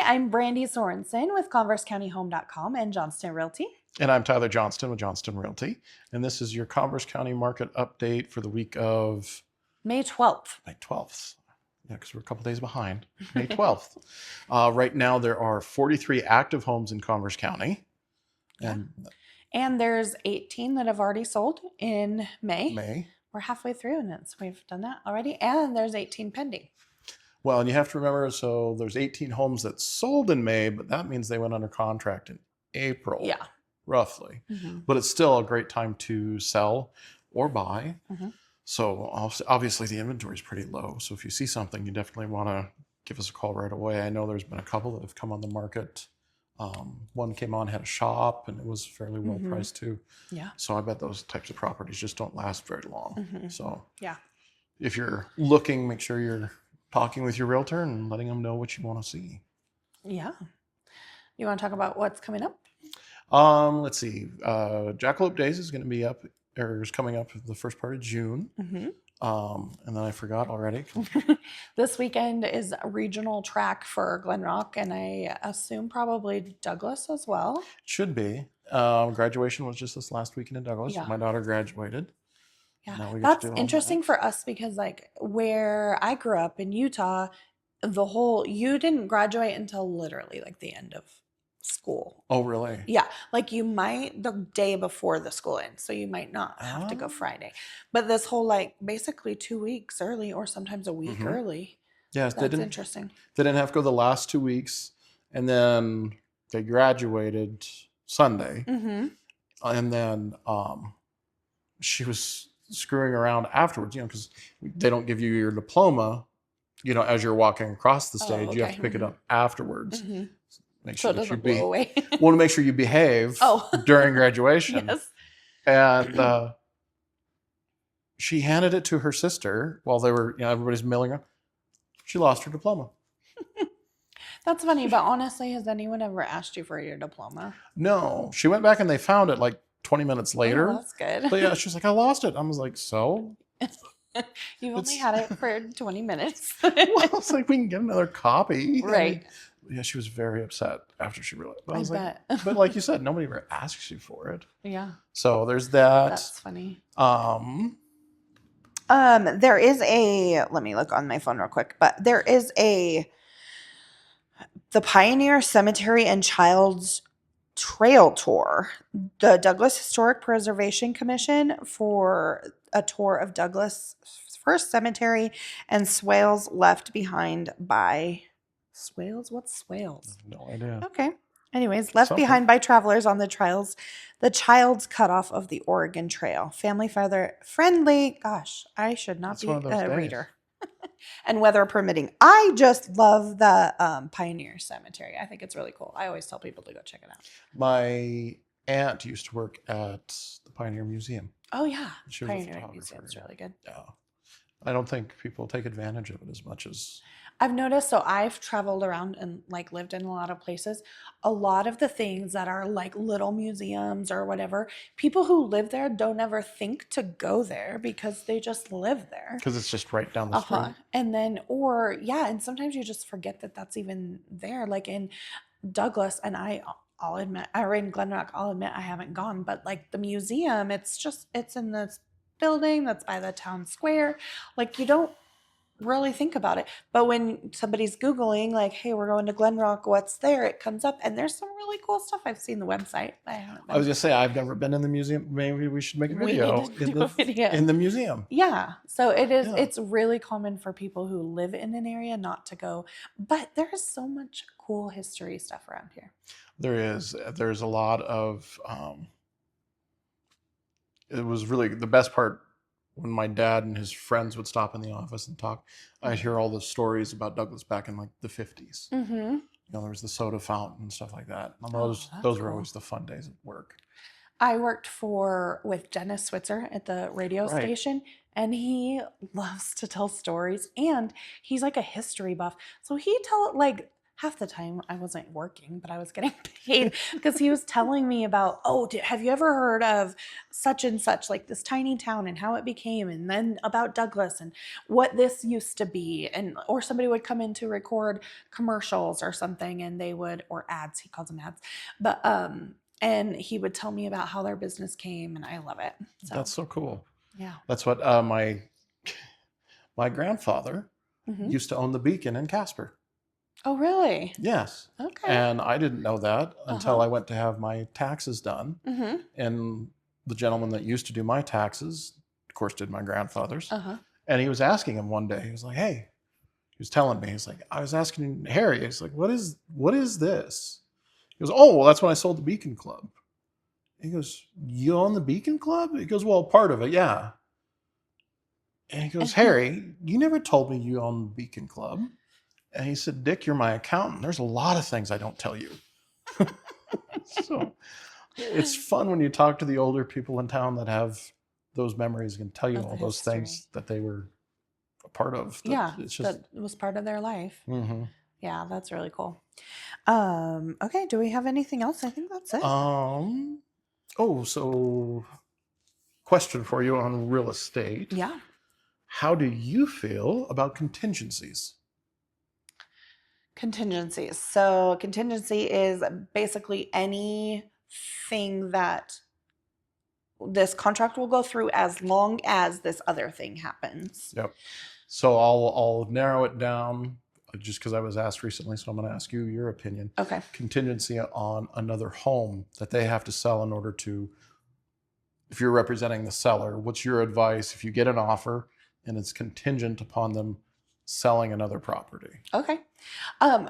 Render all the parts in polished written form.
I'm Brandi Sorensen with ConverseCountyHome.com and Johnston Realty. And I'm Tyler Johnston with Johnston Realty. And this is your Converse County market update for the week of May 12th. May 12th. Yeah, because we're a couple days behind. May 12th. Right now, there are 43 active homes in Converse County. And there's 18 that have already sold in May. We're halfway through and we've done that already. And there's 18 pending. Well, and you have to remember, so there's 18 homes that sold in May, but that means they went under contract in April. Yeah. Roughly. But it's still a great time to sell or buy. So obviously the inventory is pretty low. So if you see something, you definitely want to give us a call right away. I know there's been a couple that have come on the market. One came on, had a shop, and it was fairly well priced too. Yeah. So I bet those types of properties just don't last very long. So yeah, if you're looking, make sure you're talking with your realtor and letting them know what you want to see. Yeah. You want to talk about what's coming up? Let's see. Jackalope Days is going to be up, or is coming up the first part of June. And then I forgot already. This weekend is a regional track for Glenrock, and I assume probably Douglas as well. Should be. Graduation was just this last weekend in Douglas. Yeah. My daughter graduated. Yeah, that's interesting for us because, like, where I grew up in Utah, you didn't graduate until literally like the end of school. Oh, really? Yeah, like you might the day before the school ends, so you might not have to go Friday. But this whole, like, basically 2 weeks early or sometimes a week early. Yes, that's interesting. They didn't have to go the last 2 weeks, and then they graduated Sunday. And then she was screwing around afterwards, because they don't give you your diploma, as you're walking across the stage. You have to pick it up afterwards. Make sure so it doesn't blow away. Want to make sure you behave during graduation. Yes. And she handed it to her sister while they were, everybody's milling her. She lost her diploma. That's funny, but honestly, has anyone ever asked you for your diploma? No. She went back and they found it like 20 minutes later. Oh, that's good. But yeah, she was like, I lost it. I was like, so? You've only had it for 20 minutes. Well, it's like, we can get another copy. Right. Yeah, she was very upset after she realized. But I was bet. But like you said, nobody ever asks you for it. Yeah. So there's that. That's funny. There is let me look on my phone real quick, but there is the Pioneer Cemetery and Child's Trail Tour. The Douglas Historic Preservation Commission for a tour of Douglas' first cemetery and swales left behind by swales. What's swales? No idea. Okay. Anyways, left behind by travelers on the trails, the child's cutoff of the Oregon Trail. Family friendly. Gosh, I should not be a reader. And weather permitting. I just love the Pioneer Cemetery. I think it's really cool. I always tell people to go check it out. My aunt used to work at the Pioneer Museum. Oh, yeah. She was Pioneer Museum is really good. Yeah. I don't think people take advantage of it as much as... I've noticed, so I've traveled around and like lived in a lot of places. A lot of the things that are like little museums or whatever, people who live there don't ever think to go there because they just live there. Because it's just right down the street. And then, and sometimes you just forget that that's even there. Like in Douglas, and I'll admit, or in Glenrock, I'll admit I haven't gone, but like the museum, it's in this building that's by the town square. Like you don't really think about it. But when somebody's Googling, like, hey, we're going to Glenrock, what's there? It comes up, and there's some really cool stuff. I've seen the website. I was going to say, I've never been in the museum. Maybe we should make a video in the museum. Yeah. So it is. Yeah. It's really common for people who live in an area not to go. But there's so much cool history stuff around here. There is. There's a lot of... it was really the best part. When my dad and his friends would stop in the office and talk, I'd hear all the stories about Douglas back in like the 50s. There was the soda fountain and stuff like that. And those were always the fun days at work. I worked with Dennis Switzer at the radio station, and he loves to tell stories, and he's like a history buff. So he half the time I wasn't working, but I was getting paid because he was telling me about, have you ever heard of such and such, like this tiny town and how it became, and then about Douglas and what this used to be. Or somebody would come in to record commercials or something, and they would, or ads, he calls them ads, but, and he would tell me about how their business came, and I love it. So That's so cool. yeah. That's what my grandfather used to own the Beacon in Casper. Oh, really? Yes. Okay. And I didn't know that until I went to have my taxes done. And the gentleman that used to do my taxes, of course, did my grandfather's. And he was asking him one day, he was like, hey, he was telling me, he's like, I was asking Harry, he's like, what is this? He goes, oh, well, that's when I sold the Beacon Club. He goes, you own the Beacon Club? He goes, well, part of it, yeah. And he goes, Harry, you never told me you own the Beacon Club. And he said, Dick, you're my accountant. There's a lot of things I don't tell you. So it's fun when you talk to the older people in town that have those memories and tell you all those things that they were a part of. It's just, that was part of their life. Yeah, that's really cool. Okay, do we have anything else? I think that's it. So question for you on real estate. Yeah. How do you feel about contingencies? Contingencies. So contingency is basically anything that this contract will go through as long as this other thing happens. Yep. So I'll narrow it down just because I was asked recently, so I'm going to ask you your opinion. Okay. Contingency on another home that they have to sell in order to, if you're representing the seller, what's your advice if you get an offer and it's contingent upon them selling another property? Okay.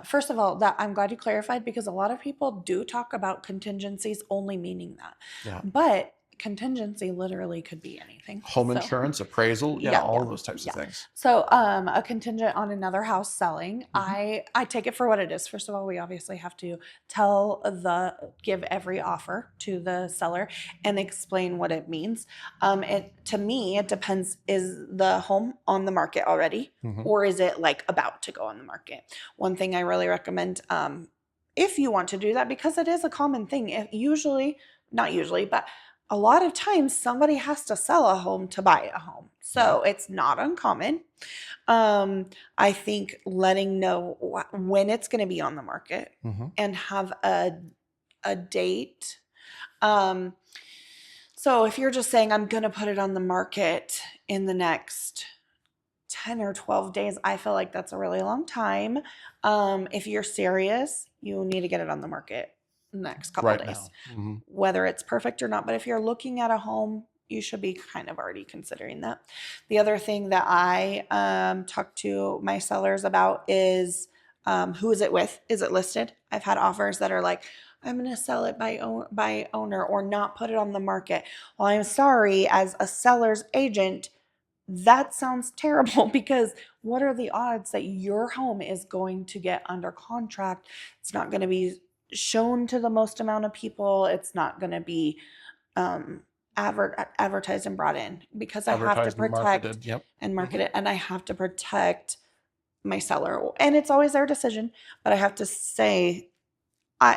First of all, that I'm glad you clarified, because a lot of people do talk about contingencies only meaning that. Yeah. But contingency literally could be anything. Home insurance, appraisal, all those types of things. So a contingent on another house selling, I take it for what it is. First of all, we obviously have to give every offer to the seller and explain what it means. To me, it depends, is the home on the market already, or is it like about to go on the market? One thing I really recommend, if you want to do that, because it is a common thing, not usually, but a lot of times somebody has to sell a home to buy a home. So it's not uncommon. I think letting know when it's going to be on the market and have a date. So if you're just saying, I'm going to put it on the market in the next 10 or 12 days, I feel like that's a really long time. If you're serious, you need to get it on the market next couple of days, whether it's perfect or not. But if you're looking at a home, you should be kind of already considering that. The other thing that I talk to my sellers about is who is it with? Is it listed? I've had offers that are like, I'm going to sell it by owner or not put it on the market. Well, I'm sorry, as a seller's agent, that sounds terrible, because what are the odds that your home is going to get under contract? It's not going to be shown to the most amount of people. It's not going to be advertised and brought in, because I have to protect and market it, and I have to protect my seller. And it's always their decision, but I have to say,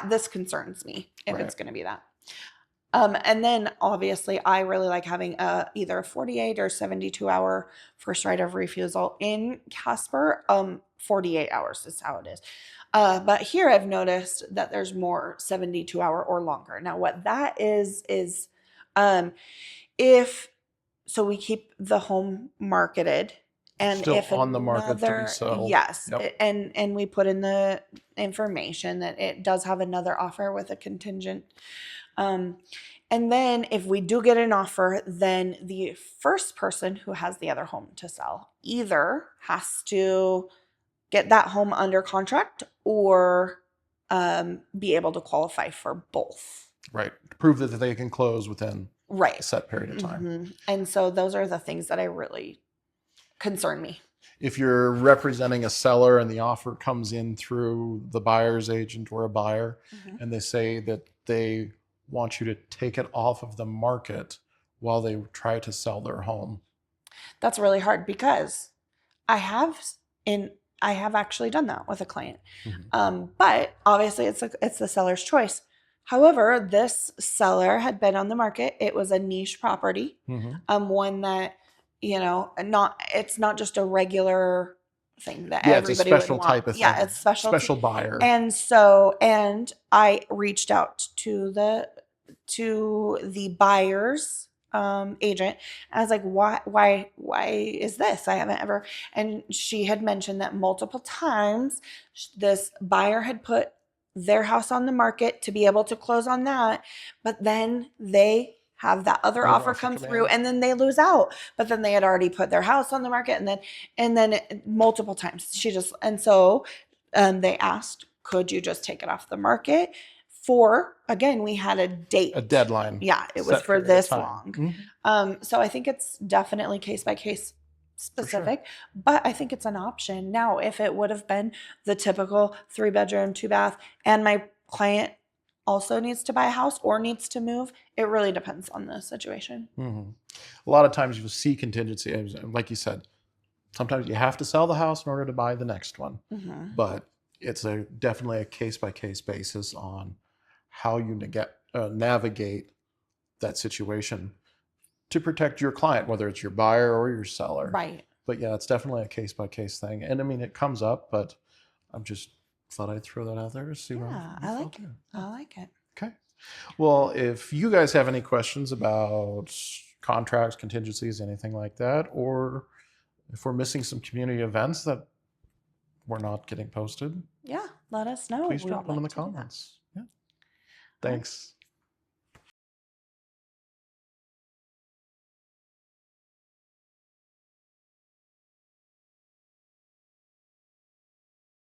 this concerns me if it's going to be that. And then obviously I really like having either a 48 or 72 hour first right of refusal. In Casper, 48 hours is how it is. But here I've noticed that there's more 72 hour or longer. Now what that is so we keep the home marketed, and still if on the market to be sold. Yes. And we put in the information that it does have another offer with a contingent. And then if we do get an offer, then the first person who has the other home to sell either has to get that home under contract or be able to qualify for both. Right. Prove that they can close within a set period of time. And so those are the things that I really concern me. If you're representing a seller and the offer comes in through the buyer's agent or a buyer, and they say that they want you to take it off of the market while they try to sell their home. That's really hard, because I have I have actually done that with a client. Mm-hmm. But obviously it's the seller's choice. However, this seller had been on the market. It was a niche property, one that, it's not just a regular thing that everybody it's a special would want. type of thing. Yeah, it's special buyer. And I reached out to the buyer's agent. I was like, why is this? I haven't ever. And she had mentioned that multiple times this buyer had put their house on the market to be able to close on that, but then they have that other offer come through and then they lose out. But then they had already put their house on the market, and then multiple times they asked, could you just take it off the market? Again, we had a date, a deadline. Yeah, it was for this long. So I think it's definitely case by case specific, but I think it's an option. Now, if it would have been the typical 3-bedroom, 2-bath, and my client also needs to buy a house or needs to move, it really depends on the situation. A lot of times you'll see contingency, like you said, sometimes you have to sell the house in order to buy the next one, but it's definitely a case-by-case basis on how you navigate that situation to protect your client, whether it's your buyer or your seller. Right. But yeah, it's definitely a case-by-case thing. And I mean, it comes up, but I'm just thought I'd throw that out there to see what I like it. I like it. Okay. Well, if you guys have any questions about contracts, contingencies, anything like that, or if we're missing some community events that we're not getting posted, yeah, let us know. Please drop them in the comments. Yeah. Thanks.